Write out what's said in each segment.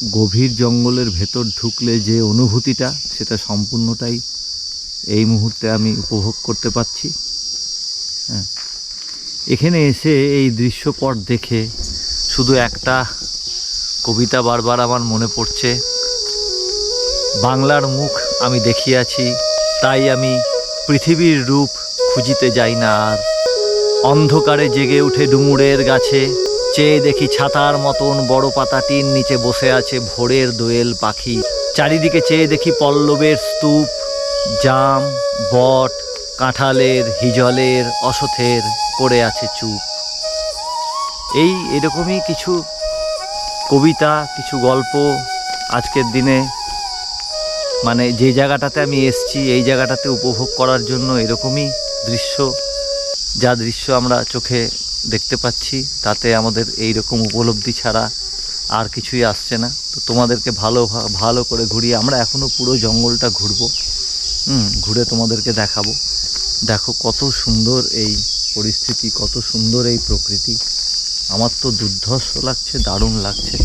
গভীর জঙ্গলের ভেতর ঢুকলে যে অনুভূতিটা, সেটা সম্পূর্ণটাই এই মুহূর্তে আমি উপভোগ করতে পারছি। হ্যাঁ, এখানে এসে এই দৃশ্যপট দেখে শুধু একটা কবিতা বারবার আমার মনে পড়ছে, বাংলার মুখ আমি দেখিয়াছি, তাই আমি পৃথিবীর রূপ খুঁজিতে যাই না আর। অন্ধকারে জেগে উঠে ডুমুরের গাছে, চেয়ে দেখি ছাতার মতন বড় পাতাটির নিচে বসে আছে ভোরের দোয়েল পাখি। চারিদিকে চেয়ে দেখি পল্লবের স্তূপ, জাম, বট, কাঁঠালের, হিজলের, অশথের পড়ে আছে চুপ। এরকমই কিছু কবিতা, কিছু গল্প আজকের দিনে, মানে যে জায়গাটাতে আমি এসছি এই জায়গাটাতে উপভোগ করার জন্য এরকমই দৃশ্য, যা দৃশ্য আমরা চোখে দেখতে পাচ্ছি, তাতে আমাদের এই রকম উপলব্ধি ছাড়া আর কিছুই আসছে না। তো তোমাদেরকে ভালো করে ঘুরিয়ে, আমরা এখনও পুরো জঙ্গলটা ঘুরবো, ঘুরে তোমাদেরকে দেখাবো। দেখো কত সুন্দর এই পরিস্থিতি, কত সুন্দর এই প্রকৃতি। আমার তো দুর্ধর্ষ লাগছে, দারুণ লাগছে।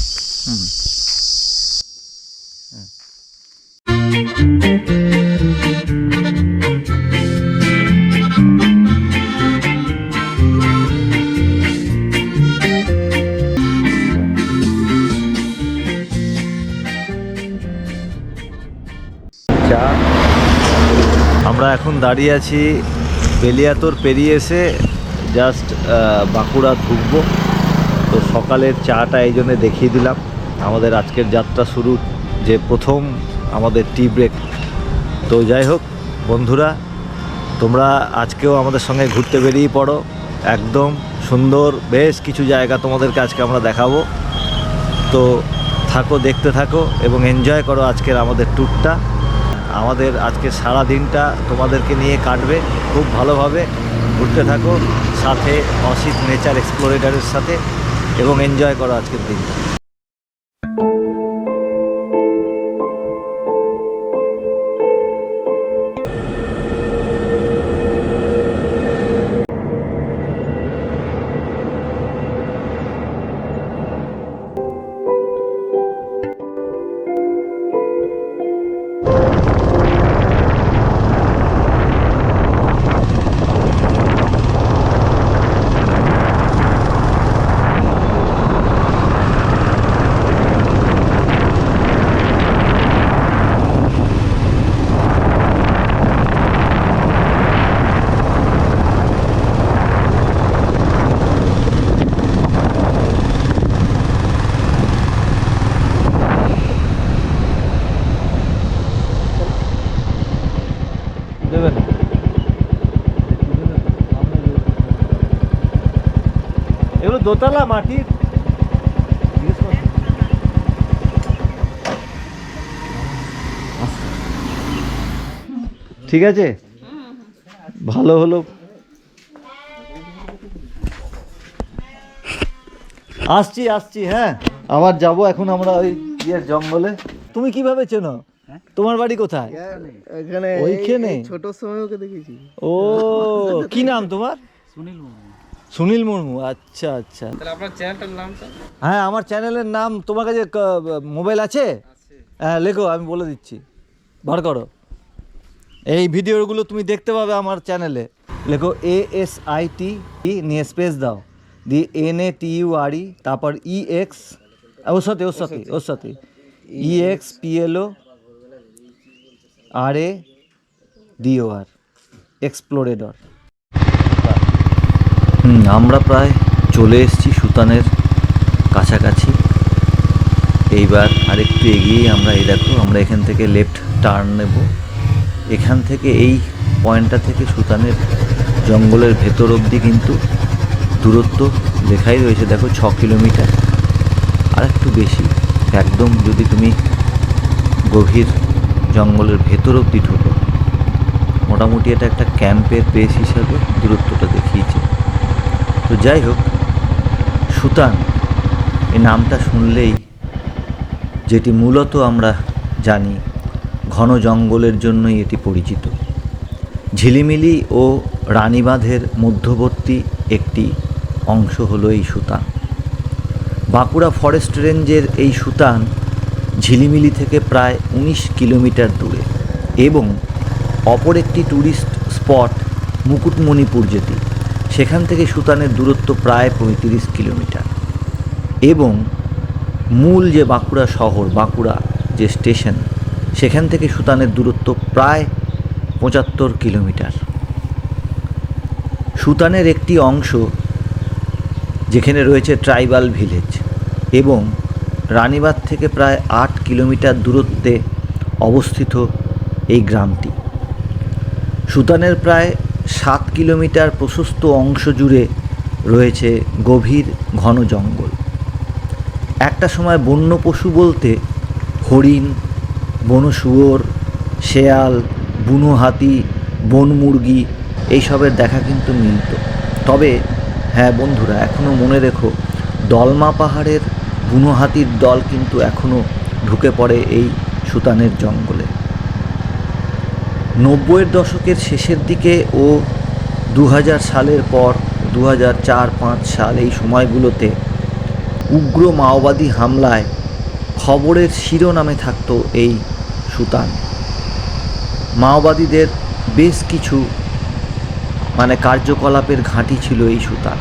আমরা এখন দাঁড়িয়ে আছি বেলিয়াতোর পেরিয়ে এসে জাস্ট বাঁকুড়া ঢুকবো। তো সকালের চাটা এই জন্যে দেখিয়ে দিলাম, আমাদের আজকের যাত্রা শুরুর যে প্রথম আমাদের টি ব্রেক। তো যাই হোক বন্ধুরা, তোমরা আজকেও আমাদের সঙ্গে ঘুরতে বেরিয়ে পড়ো। একদম সুন্দর বেশ কিছু জায়গা তোমাদেরকে আজকে আমরা দেখাবো। তো থাকো, দেখতে থাকো এবং এনজয় করো আজকের আমাদের ট্যুরটা। আমাদের আজকে সারা দিনটা তোমাদেরকে নিয়ে কাটবে খুব ভালোভাবে। ঘুরতে থাকো সাথে অসিত নেচার এক্সপ্লোরেটরের সাথে এবং এনজয় করো আজকের দিনটা। এগুলো দোতলা মাটির, ঠিক আছে, ভালো হলো। আসছি হ্যাঁ, আবার যাব এখন আমরা ওই জঙ্গলে। তুমি কিভাবে চেনো? তোমার বাড়ি কোথায়? এখানে, ওইখানে ছোট সময় ওকে দেখেছি। ও, কি নাম তোমার? সুনীল মুর্মু। আচ্ছা। তাহলে আপনার চ্যানেলটার নামটা? হ্যাঁ, আমার চ্যানেলের নাম, তোমার কাছে মোবাইল আছে? হ্যাঁ, লেখো, আমি বলে দিচ্ছি, বার করো। এই ভিডিওগুলো তুমি দেখতে পাবে আমার চ্যানেলে। লেখো ASIT নিয়ে স্পেস দাও, দিয়ে NATURE, তারপর EX, ওর সাথে EXPLORADOR, এক্সপ্লোরেডর। আমরা প্রায় চলে এসেছি সুতানের কাছাকাছি। এইবার আরেকটু এগিয়ে আমরা দেখো, আমরা এখান থেকে লেফট টার্ন নেব। এখান থেকে এই পয়েন্টটা থেকে সুতানের জঙ্গলের ভেতর অবধি কিন্তু দূরত্ব লেখাই রয়েছে, দেখো 6 কিলোমিটার, আর একটু বেশি। একদম যদি তুমি গভীর জঙ্গলের ভেতর অবধি ঢুকো, মোটামুটি এটা একটা ক্যাম্পের বেস হিসাবে দূরত্বটা দেখিয়েছে। তো যাই হোক, সুতান এই নামটা শুনলেই যেটি মূলত আমরা জানি, ঘন জঙ্গলের জন্যই এটি পরিচিত। ঝিলিমিলি ও রানীবাঁধের মধ্যবর্তী একটি অংশ হলো এই সুতান। বাঁকুড়া ফরেস্ট রেঞ্জের এই সুতান ঝিলিমিলি থেকে প্রায় 19 কিলোমিটার দূরে, এবং অপর একটি ট্যুরিস্ট স্পট মুকুটমণিপুর যেটি, সেখান থেকে সুতানের দূরত্ব প্রায় 35 কিলোমিটার, এবং মূল যে বাঁকুড়া শহর, বাঁকুড়া যে স্টেশন, সেখান থেকে সুতানের দূরত্ব প্রায় 75 কিলোমিটার। সুতানের একটি অংশ যেখানে রয়েছে ট্রাইবাল ভিলেজ, এবং রানীবাঁধ থেকে প্রায় 8 কিলোমিটার দূরত্বে অবস্থিত এই গ্রামটি। সুতানের প্রায় 7 কিলোমিটার প্রশস্ত অংশ জুড়ে রয়েছে গভীর ঘন জঙ্গল। একটা সময় বন্য পশু বলতে হরিণ, বন শুয়োর, শেয়াল, বুনো হাতি, বন মুরগি এইসবের দেখা কিন্তু মিলত। তবে হ্যাঁ বন্ধুরা, এখনও মনে রেখো, দলমা পাহাড়ের বুনো হাতির দল কিন্তু এখনও ঢুকে পড়ে এই সুতানের জঙ্গলে। 90-এর দশকের শেষের দিকে ও 2000 সালের পর 2004-5 সাল এই সময়গুলোতে উগ্র মাওবাদী হামলায় খবরের শিরোনামে থাকতো এই সুতান। মাওবাদীদের বেশ কিছু কার্যকলাপের ঘাঁটি ছিল এই সুতান,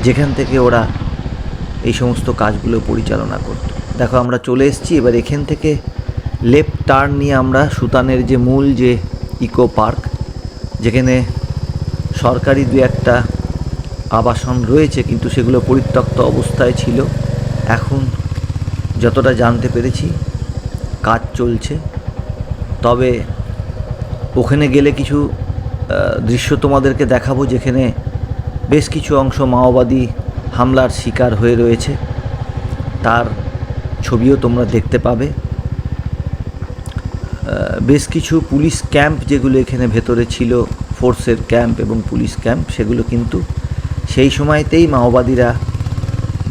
যেখান থেকে ওরা এই সমস্ত কাজগুলো পরিচালনা করত। দেখো আমরা চলে এসেছি, এবার এখান থেকে লেফট টার্ন নিয়ে আমরা সুতানের যে মূল যে ইকো পার্ক, যেখানে সরকারি দু একটা আবাসন রয়েছে কিন্তু সেগুলো পরিত্যক্ত অবস্থায় ছিল, এখন যতটা জানতে পেরেছি কাজ চলছে। তবে ওখানে গেলে কিছু দৃশ্য তোমাদেরকে দেখাবো, যেখানে বেশ কিছু অংশ মাওবাদী হামলার শিকার হয়ে রয়েছে, তার ছবিও তোমরা দেখতে পাবে। বেশ কিছু পুলিশ ক্যাম্প যেগুলো এখানে ভেতরে ছিল, ফোর্সের ক্যাম্প এবং পুলিশ ক্যাম্প, সেগুলো কিন্তু সেই সময়তেই মাওবাদীরা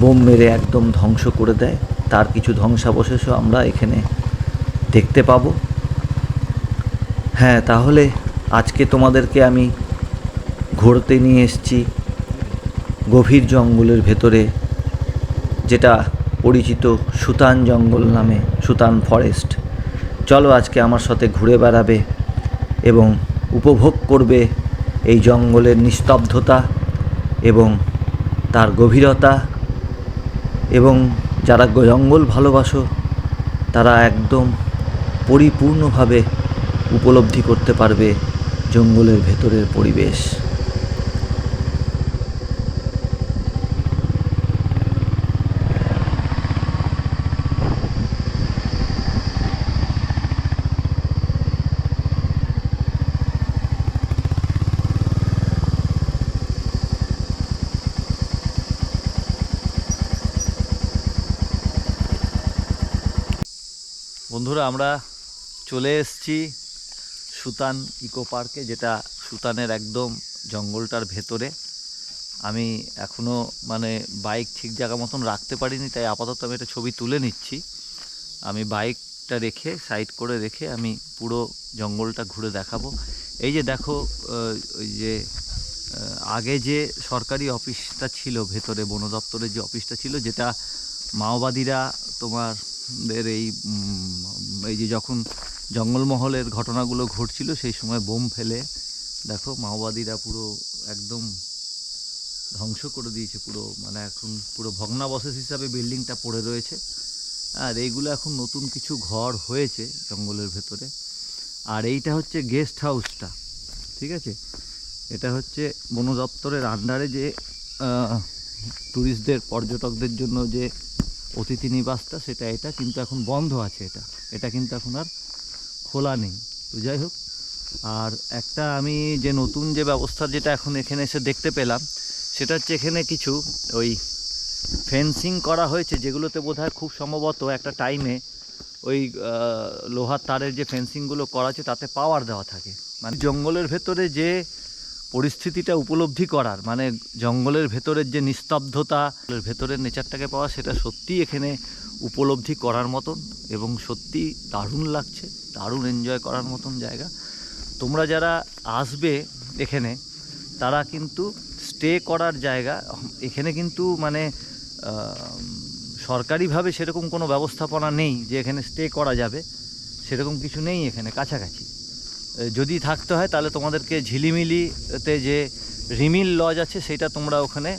বোম মেরে একদম ধ্বংস করে দেয়। তার কিছু ধ্বংসাবশেষও আমরা এখানে দেখতে পাবো। হ্যাঁ, তাহলে আজকে তোমাদেরকে আমি ঘুরতে নিয়ে এসেছি গভীর জঙ্গলের ভেতরে, যেটা পরিচিত সুতান জঙ্গল নামে, সুতান ফরেস্ট। চলো আজকে আমার সাথে ঘুরে বেড়াবে এবং উপভোগ করবে এই জঙ্গলের নিস্তব্ধতা এবং তার গভীরতা, এবং যারা জঙ্গল ভালোবাসো তারা একদম পরিপূর্ণভাবে উপলব্ধি করতে পারবে জঙ্গলের ভেতরের পরিবেশ। বন্ধুরা, আমরা চলে এসেছি সুতান ইকো পার্কে, যেটা সুতানের একদম জঙ্গলটার ভেতরে। আমি এখনও বাইক ঠিক জায়গা মতন রাখতে পারিনি, তাই আপাতত আমি একটা ছবি তুলে নিচ্ছি। আমি বাইকটা রেখে সাইড করে রেখে আমি পুরো জঙ্গলটা ঘুরে দেখাবো। এই যে দেখো, ওই যে আগে যে সরকারি অফিসটা ছিল ভেতরে, বন দপ্তরের যে অফিসটা ছিল, যেটা মাওবাদীরা তোমাদের এই যে যখন জঙ্গলমহলের ঘটনাগুলো ঘটছিল সেই সময় বোম ফেলে দেখো মাওবাদীরা পুরো একদম ধ্বংস করে দিয়েছে। পুরো এখন পুরো ভগ্নাবশেষ হিসাবে বিল্ডিংটা পড়ে রয়েছে। আর এইগুলো এখন নতুন কিছু ঘর হয়েছে জঙ্গলের ভেতরে। আর এইটা হচ্ছে গেস্ট হাউসটা, ঠিক আছে? এটা হচ্ছে বন দপ্তরের আন্ডারে যে ট্যুরিস্টদের, পর্যটকদের জন্য যে অতিথি নিবাসটা, সেটা এটা কিন্তু এখন বন্ধ আছে। এটা কিন্তু এখন আর খোলা নেই। তো যাই হোক, আর একটা আমি যে নতুন যে ব্যবস্থা যেটা এখন এখানে এসে দেখতে পেলাম, সেটা হচ্ছে এখানে কিছু ওই ফেন্সিং করা হয়েছে, যেগুলোতে বোধহয় খুব সম্ভবত একটা টাইমে ওই লোহার তারের যে ফেন্সিংগুলো করা আছে তাতে পাওয়ার দেওয়া থাকে। জঙ্গলের ভেতরে যে পরিস্থিতিটা উপলব্ধি করার, জঙ্গলের ভেতরের যে নিস্তব্ধতা, ভেতরের নেচারটাকে পাওয়া, সেটা সত্যিই এখানে উপলব্ধি করার মতন এবং সত্যি দারুণ লাগছে, দারুণ এনজয় করার মতন জায়গা। তোমরা যারা আসবে এখানে, তারা কিন্তু স্টে করার জায়গা এখানে কিন্তু সরকারিভাবে সেরকম কোনো ব্যবস্থাপনা নেই যে এখানে স্টে করা যাবে, সেরকম কিছু নেই এখানে কাছাকাছি। যদি থাকতে হয় তাহলে তোমাদেরকে ঝিলিমিলিতে যে রিমিল লজ আছে সেটা তোমরা ওখানে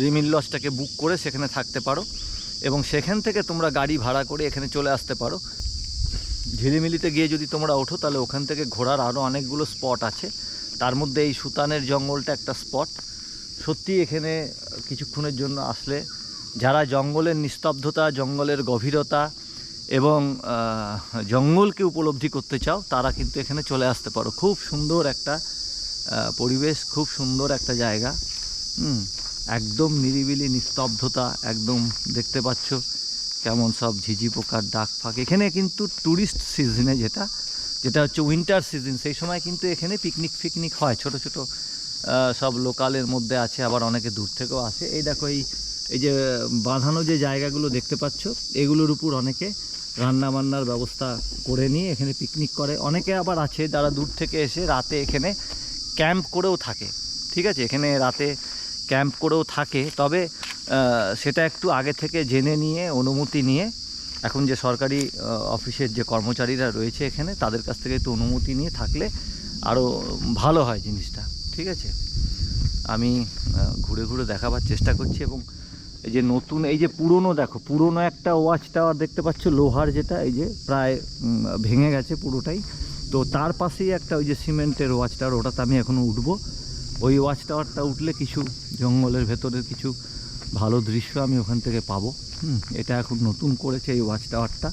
রিমিল লজটাকে বুক করে সেখানে থাকতে পারো, এবং সেখান থেকে তোমরা গাড়ি ভাড়া করে এখানে চলে আসতে পারো। ঝিলিমিলিতে গিয়ে যদি তোমরা ওঠো তাহলে ওখান থেকে ঘোরার আরও অনেকগুলো স্পট আছে, তার মধ্যে এই সুতানের জঙ্গলটা একটা স্পট। সত্যি এখানে কিছুক্ষণের জন্য আসলে যারা জঙ্গলের নিস্তব্ধতা, জঙ্গলের গভীরতা এবং জঙ্গলকে উপলব্ধি করতে চাও তারা কিন্তু এখানে চলে আসতে পারো। খুব সুন্দর একটা পরিবেশ, খুব সুন্দর একটা জায়গা। একদম নিরিবিলি নিস্তব্ধতা, একদম দেখতে পাচ্ছ কেমন সব ঝিঝি পোকার ডাক ফাঁক। এখানে কিন্তু ট্যুরিস্ট সিজনে যেটা হচ্ছে উইন্টার সিজন, সেই সময় কিন্তু এখানে পিকনিক হয়। ছোট ছোট সব লোকালের মধ্যে আছে, আবার অনেকে দূর থেকেও আসে। এই দেখো এই যে বাঁধানো যে জায়গাগুলো দেখতে পাচ্ছ, এগুলোর উপর অনেকে রান্নাবান্নার ব্যবস্থা করে নিয়ে এখানে পিকনিক করে। অনেকে আবার আছে যারা দূর থেকে এসে রাতে এখানে ক্যাম্প করেও থাকে। ঠিক আছে, এখানে রাতে ক্যাম্প করেও থাকে, তবে সেটা একটু আগে থেকে জেনে নিয়ে, অনুমতি নিয়ে, এখন যে সরকারি অফিসের যে কর্মচারীরা রয়েছে এখানে তাদের কাছ থেকে একটু অনুমতি নিয়ে থাকলে আরও ভালো হয় জিনিসটা। ঠিক আছে, আমি ঘুরে ঘুরে দেখাবার চেষ্টা করছি। এবং এই যে নতুন, এই যে পুরনো, দেখো পুরনো একটা ওয়াচ টাওয়ার দেখতে পাচ্ছ, লোহার, যেটা এই যে প্রায় ভেঙে গেছে পুরোটাই। তো তার পাশেই একটা ওই যে সিমেন্টের ওয়াচ টাওয়ার, ওটাতে আমি এখনও উঠবো। ওই ওয়াচ টাওয়ারটা উঠলে কিছু জঙ্গলের ভেতরের কিছু ভালো দৃশ্য আমি ওখান থেকে পাবো। এটা এখন নতুন করেছে এই ওয়াচ টাওয়ারটা।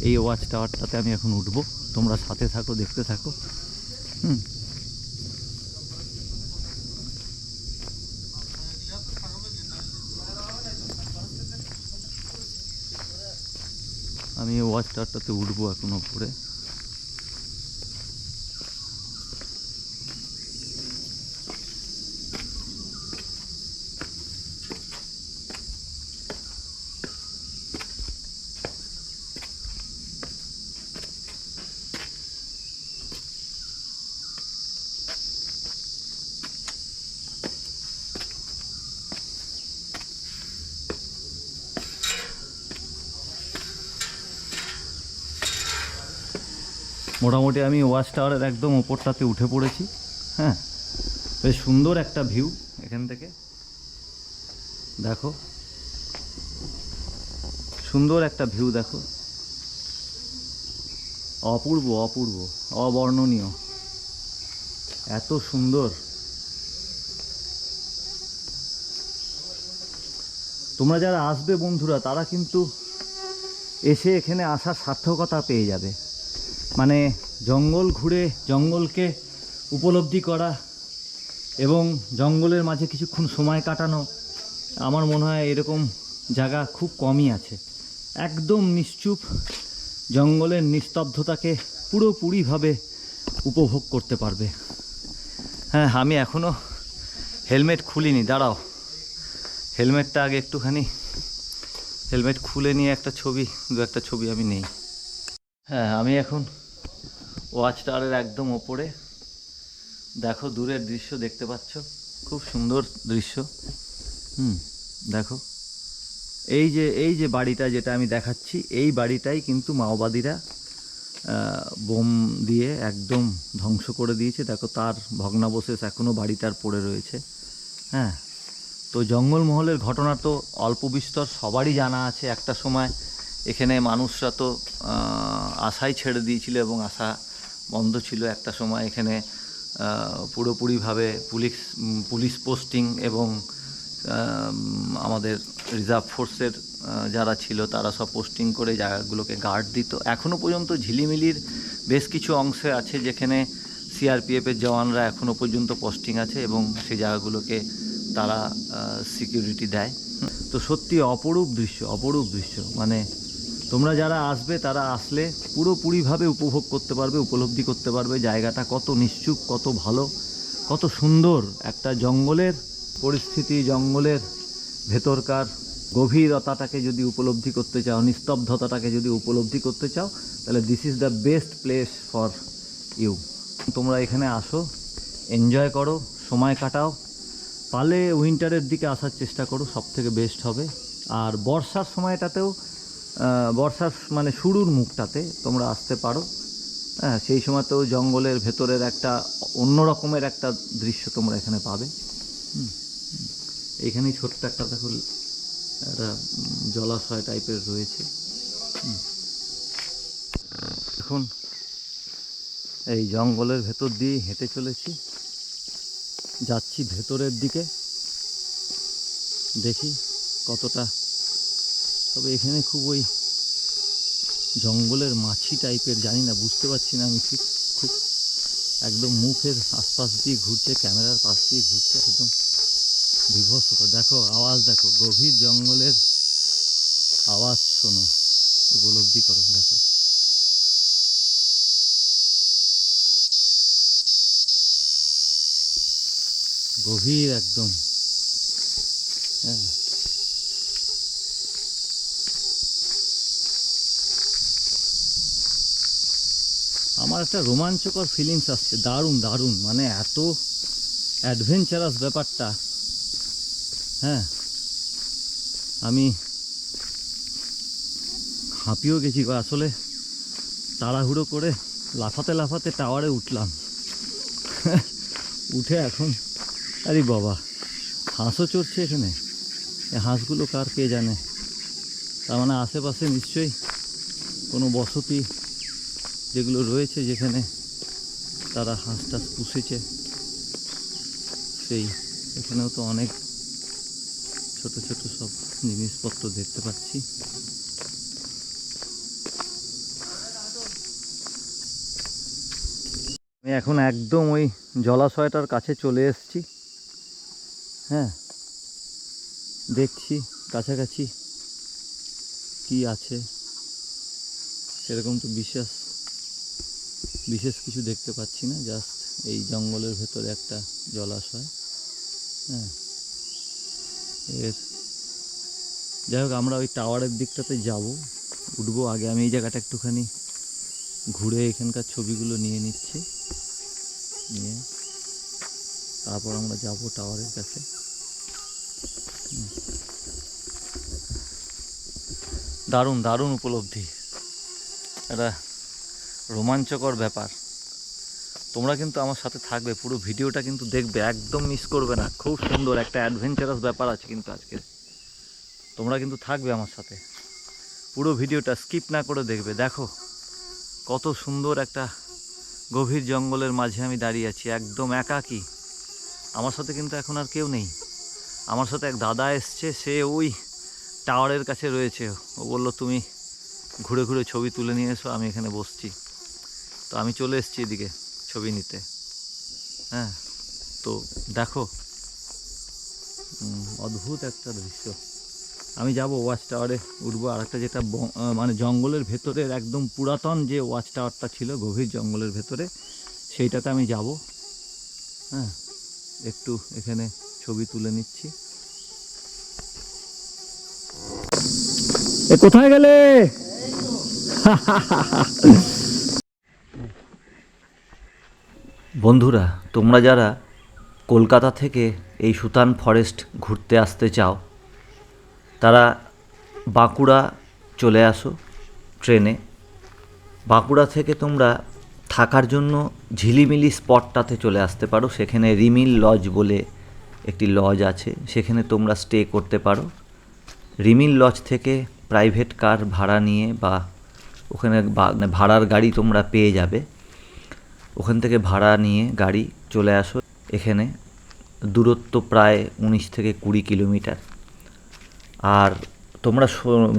এই ওয়াচ টাওয়ারটাতে আমি এখন উঠবো, তোমরা সাথে থাকো, দেখতে থাকো। আমি এই ওয়াচ টাওয়ারটাতে উঠবো এখন উপরে। মোটামুটি আমি ওয়াচ টাওয়ারের একদম ওপরটাতে উঠে পড়েছি। হ্যাঁ, বেশ সুন্দর একটা ভিউ এখান থেকে, দেখো সুন্দর একটা ভিউ, দেখো অপূর্ব অপূর্ব অবর্ণনীয়, এত সুন্দর। তোমরা যারা আসবে বন্ধুরা, তারা কিন্তু এসে এখানে আসার সার্থকতা পেয়ে যাবে। মানে জঙ্গল ঘুরে জঙ্গলকে উপলব্ধি করা এবং জঙ্গলের মাঝে কিছুক্ষণ সময় কাটানো, আমার মনে হয় এরকম জায়গা খুব কমই আছে। একদম নিশ্চুপ জঙ্গলের নিস্তব্ধতাকে পুরোপুরিভাবে উপভোগ করতে পারবে। হ্যাঁ, আমি এখনও হেলমেট খুলিনি, দাঁড়াও, হেলমেটটা আগে একটুখানি, হেলমেট খুলে নিয়ে একটা ছবি আমি নেই। হ্যাঁ, আমি এখন ওয়াচ টাওয়ারের একদম ওপরে, দেখো দূরের দৃশ্য দেখতে পাচ্ছ, খুব সুন্দর দৃশ্য। দেখো এই যে বাড়িটা যেটা আমি দেখাচ্ছি, এই বাড়িটাই কিন্তু মাওবাদীরা বোম দিয়ে একদম ধ্বংস করে দিয়েছে। দেখো তার ভগ্নাবশেষ এখনও বাড়িটার পড়ে রয়েছে। হ্যাঁ, তো জঙ্গলমহলের ঘটনা তো অল্প বিস্তর সবারই জানা আছে। একটা সময় এখানে মানুষরা তো আশাই ছেড়ে দিয়েছিল এবং আশা বন্ধ ছিল। একটা সময় এখানে পুরোপুরিভাবে পুলিশ পোস্টিং এবং আমাদের রিজার্ভ ফোর্সের যারা ছিল তারা সব পোস্টিং করে জায়গাগুলোকে গার্ড দিত। এখনও পর্যন্ত ঝিলিমিলির বেশ কিছু অংশে আছে যেখানে সিআরপিএফের জওয়ানরা এখনও পর্যন্ত পোস্টিং আছে এবং সেই জায়গাগুলোকে তারা সিকিউরিটি দেয়। তো সত্যি অপরূপ দৃশ্য। মানে তোমরা যারা আসবে তারা আসলে পুরোপুরিভাবে উপভোগ করতে পারবে, উপলব্ধি করতে পারবে জায়গাটা কত নিশ্চুপ, কত ভালো, কত সুন্দর একটা জঙ্গলের পরিস্থিতি। জঙ্গলের ভেতরকার গভীরতাটাকে যদি উপলব্ধি করতে চাও, নিস্তব্ধতাটাকে যদি উপলব্ধি করতে চাও, তাহলে this is the best place for you. তোমরা এখানে আসো, এনজয় করো, সময় কাটাও। পারলে উইন্টারের দিকে আসার চেষ্টা করো, সব থেকে বেস্ট হবে। আর বর্ষার সময়টাতেও বর্ষার মানে শুরুর মুখটাতে তোমরা আসতে পারো। হ্যাঁ, সেই সময়তেও জঙ্গলের ভেতরের একটা অন্য রকমের একটা দৃশ্য তোমরা এখানে পাবে। এইখানেই ছোট্ট একটা দেখো একটা জলাশয় টাইপের রয়েছে। এখন এই জঙ্গলের ভেতর দিয়ে হেঁটে চলেছি, যাচ্ছি ভেতরের দিকে, দেখি কতটা। তবে এখানে খুব ওই জঙ্গলের মাছি টাইপের, জানি না, বুঝতে পারছি না আমি ঠিক। খুব একদম মুখের আশপাশ দিয়ে ঘুরছে, ক্যামেরার পাশ দিয়ে ঘুরছে, একদম বিভৎসতা। দেখো আওয়াজ, দেখো গভীর জঙ্গলের আওয়াজ শোনো, উপলব্ধি করো। দেখো গভীর একদম। হ্যাঁ, আমার একটা রোমাঞ্চকর ফিলিংস আসছে, দারুণ দারুণ, মানে এত অ্যাডভেঞ্চারাস ব্যাপারটা। হ্যাঁ, আমি হাঁপিয়েও গেছি আসলে। তাড়াহুড়ো করে লাফাতে লাফাতে টাওয়ারে উঠলাম। উঠে এখন আরে বাবা, হাঁসও চড়ছে এখানে। এই হাঁসগুলো কার কে জানে। তার মানে আশেপাশে নিশ্চয়ই কোনো বসতি যেগুলো রয়েছে, যেখানে তারা হাঁস টাস পুষেছে, সেই এখানেও তো অনেক ছোট ছোট সব জিনিসপত্র দেখতে পাচ্ছি। আমি এখন একদম ওই জলাশয়টার কাছে চলে এসেছি। হ্যাঁ, দেখছি কাছাকাছি কি আছে। সেরকম তো বিশেষ কিছু দেখতে পাচ্ছি না, জাস্ট এই জঙ্গলের ভেতরে একটা জলাশয়। হ্যাঁ, যাই হোক, আমরা ওই টাওয়ারের দিকটাতে যাব, উঠবো। আগে আমি এই জায়গাটা একটুখানি ঘুরে এখানকার ছবিগুলো নিয়ে নিচ্ছি, নিয়ে তারপর আমরা যাব টাওয়ারের কাছে। দারুণ দারুণ উপলব্ধি, একটা রোমাঞ্চকর ব্যাপার। তোমরা কিন্তু আমার সাথে থাকবে, পুরো ভিডিওটা কিন্তু দেখবে, একদম মিস করবে না। খুব সুন্দর একটা অ্যাডভেঞ্চারাস ব্যাপার আছে কিন্তু আজকে। তোমরা কিন্তু থাকবে আমার সাথে, পুরো ভিডিওটা স্কিপ না করে দেখবে। দেখো কত সুন্দর একটা গভীর জঙ্গলের মাঝে আমি দাঁড়িয়ে আছি, একদম একাকী। আমার সাথে কিন্তু এখন আর কেউ নেই। আমার সাথে এক দাদা এসছে, সে ওই টাওয়ারের কাছে রয়েছে। ও বলল তুমি ঘুরে ঘুরে ছবি তুলে নিয়ে এসো, আমি এখানে বসছি। তো আমি চলে এসেছি এদিকে ছবি নিতে। হ্যাঁ, তো দেখো অদ্ভুত একটা দৃশ্য। আমি যাব ওয়াচ টাওয়ারে, উঠবো। আর একটা যেটা মানে জঙ্গলের ভেতরের একদম পুরাতন যে ওয়াচ টাওয়ারটা ছিল গভীর জঙ্গলের ভেতরে, সেইটাতে আমি যাব। হ্যাঁ, একটু এখানে ছবি তুলে নিচ্ছি। এ কোথায় গেলে? বন্ধুরা, তোমরা যারা কলকাতা থেকে এই সুতান ফরেস্ট ঘুরতে আসতে চাও, তারা বাঁকুড়া চলে আসো ট্রেনে। বাঁকুড়া থেকে তোমরা থাকার জন্য ঝিলিমিলি স্পটটাতে চলে আসতে পারো। সেখানে রিমিল লজ বলে একটি লজ আছে, সেখানে তোমরা স্টে করতে পারো। রিমিল লজ থেকে প্রাইভেট কার ভাড়া নিয়ে বা ওখানে ভাড়ার গাড়ি তোমরা পেয়ে যাবে, ওখান থেকে ভাড়া নিয়ে গাড়ি চলে আসো এখানে। দূরত্ব প্রায় 19 থেকে 20 কিলোমিটার। আর তোমরা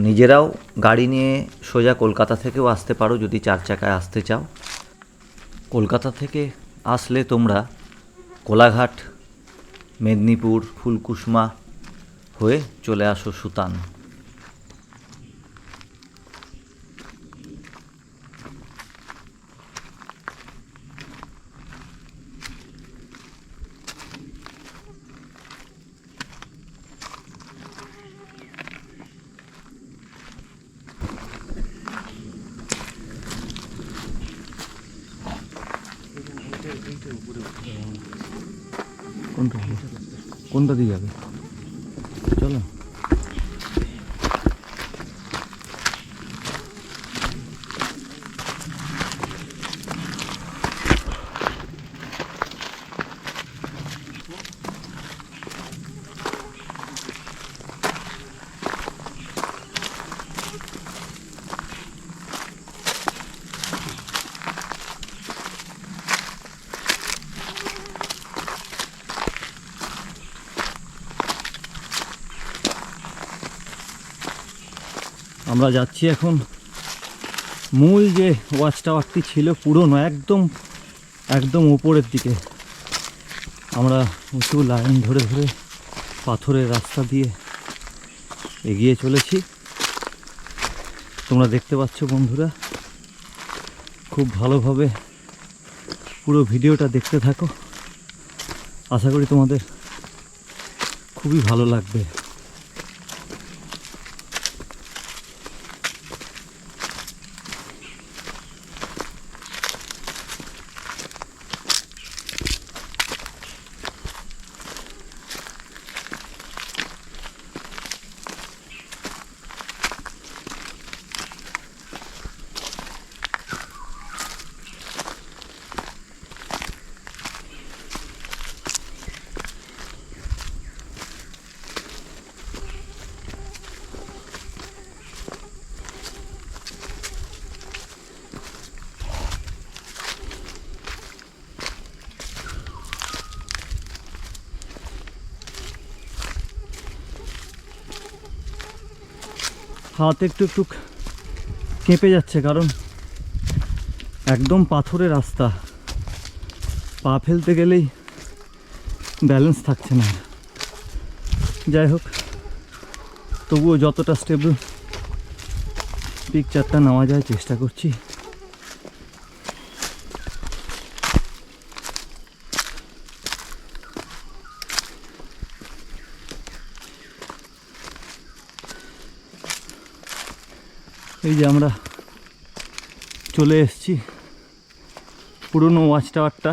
নিজেরাও গাড়ি নিয়ে সোজা কলকাতা থেকেও আসতে পারো যদি 4 চাকায় আসতে চাও। কলকাতা থেকে আসলে তোমরা কোলাঘাট, মেদিনীপুর, ফুলকুসমা হয়ে চলে আসো সুতান। কোনটা দিয়ে যাবে? চলো। আমরা যাচ্ছি এখন মূল যে ওয়াচ টাওয়ারটি ছিল পুরনো, একদম একদম উপরের দিকে। আমরা উঁচু লাইন ধরে ধরে পাথরের রাস্তা দিয়ে এগিয়ে চলেছি। তোমরা দেখতে পাচ্ছ বন্ধুরা, খুব ভালোভাবে পুরো ভিডিওটা দেখতে থাকো, আশা করি তোমাদের খুবই ভালো লাগবে। হাত একটু একটু কেঁপে যাচ্ছে, কারণ একদম পাথরের রাস্তা, পা ফেলতে গেলেই ব্যালেন্স থাকছে না। যাই হোক, তবুও যতটা স্টেবল পিকচারটা নেওয়া যায় চেষ্টা করছি। এই যে আমরা চলে এসেছি পুরনো ওয়াচ টাওয়ারটা,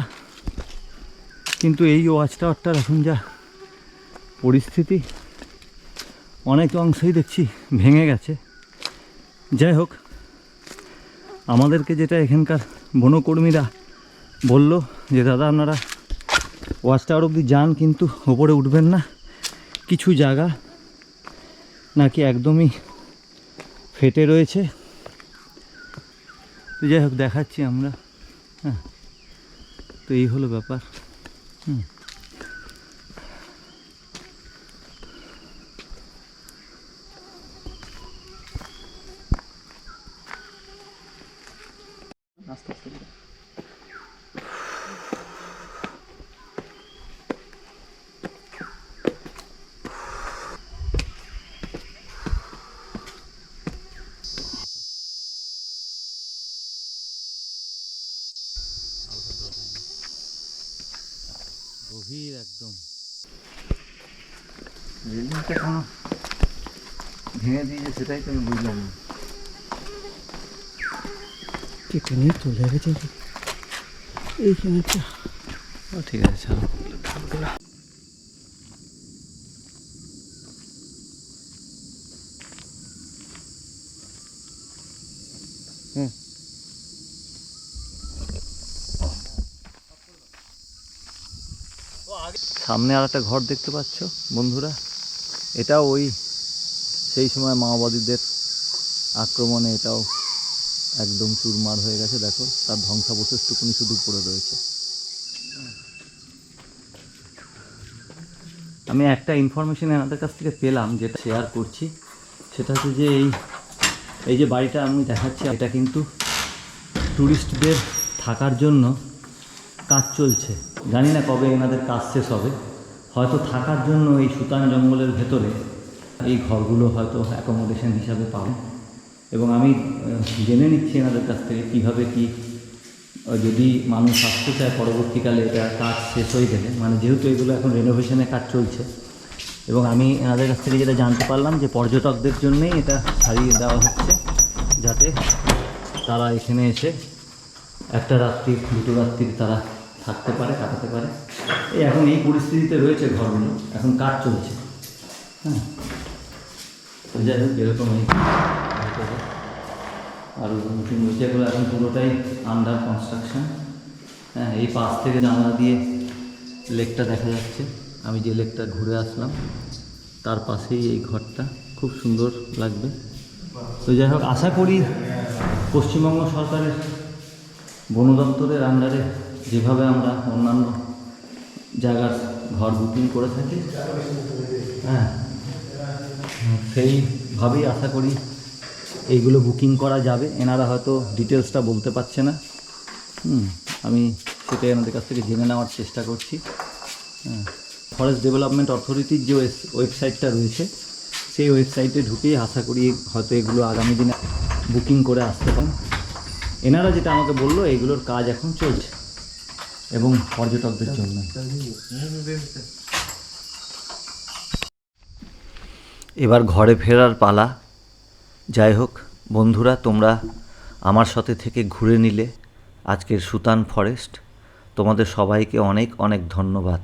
কিন্তু এই ওয়াচ টাওয়ারটার এখন যা পরিস্থিতি, অনেক অংশেই দেখছি ভেঙে গেছে। যাই হোক, আমাদেরকে যেটা এখানকার বনকর্মীরা বলল যে দাদা আপনারা ওয়াচ টাওয়ার অবধি যান, কিন্তু ওপরে উঠবেন না, কিছু জায়গা নাকি একদমই ফেটে রয়েছে। তো যাই হোক, দেখাচ্ছি আমরা। হ্যাঁ, তো এই হলো ব্যাপার। আস্তে আস্তে গভীর একদম। রেলিংটা এখনো ভেঙে দিয়েছে, সেটাই তো আমি বুঝলাম না। কেটে নিয়ে চলে গেছে এইখানে। ঠিক আছে, ছাড়ো। সামনে আর একটা ঘর দেখতে পাচ্ছ বন্ধুরা, এটাও ওই সেই সময় মাওবাদীদের আক্রমণে এটাও একদম চুরমার হয়ে গেছে। দেখো, তার ধ্বংসাবশেষটুকুনি শুধু পড়ে রয়েছে। আমি একটা ইনফরমেশন এনাদের কাছ থেকে পেলাম, যেটা শেয়ার করছি। সেটা হচ্ছে যে এই যে বাড়িটা আমি দেখাচ্ছি, এটা কিন্তু ট্যুরিস্টদের থাকার জন্য কাজ চলছে। জানি না কবে এনাদের কাজ শেষ হবে, হয়তো থাকার জন্য এই সুতান জঙ্গলের ভেতরে এই ঘরগুলো হয়তো অ্যাকোমোডেশন হিসাবে পাবে। এবং আমি জেনে নিচ্ছি এনাদের কাছ থেকে কীভাবে কি, যদি মানুষ আসতে চায় পরবর্তীকালে এটা কাজ শেষ হয়ে গেলে, মানে যেহেতু এগুলো এখন রেনোভেশনের কাজ চলছে। এবং আমি এনাদের কাছ থেকে যেটা জানতে পারলাম যে পর্যটকদের জন্যেই এটা ছাড়িয়ে দেওয়া হচ্ছে, যাতে তারা এখানে এসে একটা রাত্রি দুটো রাত্রি তারা থাকতে পারে, কাটাতে পারে। এখন এই পরিস্থিতিতে রয়েছে ঘরগুলো, এখন কাজ চলছে। হ্যাঁ, তো যাই হোক, এরকম আর নতুন রয়েছে এগুলো, এখন পুরোটাই আন্ডার কনস্ট্রাকশন। হ্যাঁ, এই পাশ থেকে জানলা দিয়ে লেকটা দেখা যাচ্ছে। আমি যে লেকটা ঘুরে আসলাম তার পাশেই এই ঘরটা, খুব সুন্দর লাগবে। তো যাই হোক, আশা করি পশ্চিমবঙ্গ সরকারের বন দপ্তরের আন্ডারে যেভাবে আমরা অন্যান্য জায়গার ঘর বুকিং করে থাকি, হ্যাঁ, সেইভাবেই আশা করি এইগুলো বুকিং করা যাবে। এনারা হয়তো ডিটেলসটা বলতে পারছে না, আমি সেটা এনাদের কাছ থেকে জেনে নেওয়ার চেষ্টা করছি। ফরেস্ট ডেভেলপমেন্ট অথরিটির যে ওয়েবসাইটটা রয়েছে সেই ওয়েবসাইটে ঢুকেই আশা করি হয়তো এগুলো আগামী দিনে বুকিং করে আসতে পারেন। এনারা যেটা আমাকে বললো এইগুলোর কাজ এখন চলছে এবং পর্যটকদের জন্য। এবার ঘরে ফেরার পালা। যাই হোক বন্ধুরা, তোমরা আমার সাথে থেকে ঘুরে নিলে আজকের সুতান ফরেস্ট। তোমাদের সবাইকে অনেক অনেক ধন্যবাদ।